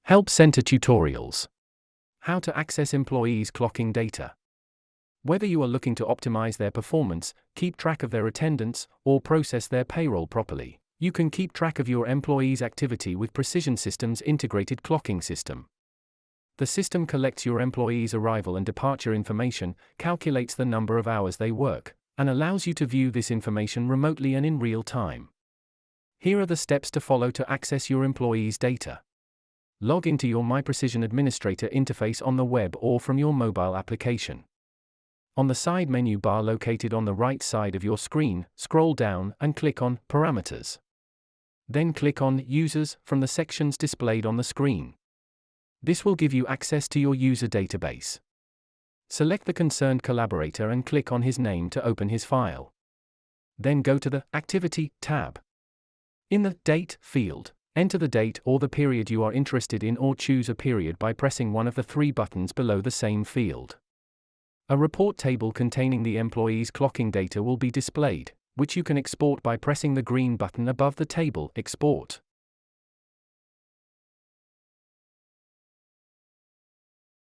Help Center Tutorials. How to access employees' clocking data. Whether you are looking to optimize their performance, keep track of their attendance, or process their payroll properly, you can keep track of your employees' activity with Precision Systems' integrated clocking system. The system collects your employees' arrival and departure information, calculates the number of hours they work, and allows you to view this information remotely and in real time. Here are the steps to follow to access your employees' data. Log into your myPrecision administrator interface on the web or from your mobile application. On the side menu bar located on the right side of your screen, scroll down and click on Parameters. Then click on Users from the sections displayed on the screen. This will give you access to your user database. Select the concerned collaborator and click on his name to open his file. Then go to the Activity tab. In the Date field, enter the date or the period you are interested in, or choose a period by pressing one of the three buttons below the same field. A report table containing the employees' clocking data will be displayed, which you can export by pressing the green button above the table, Export.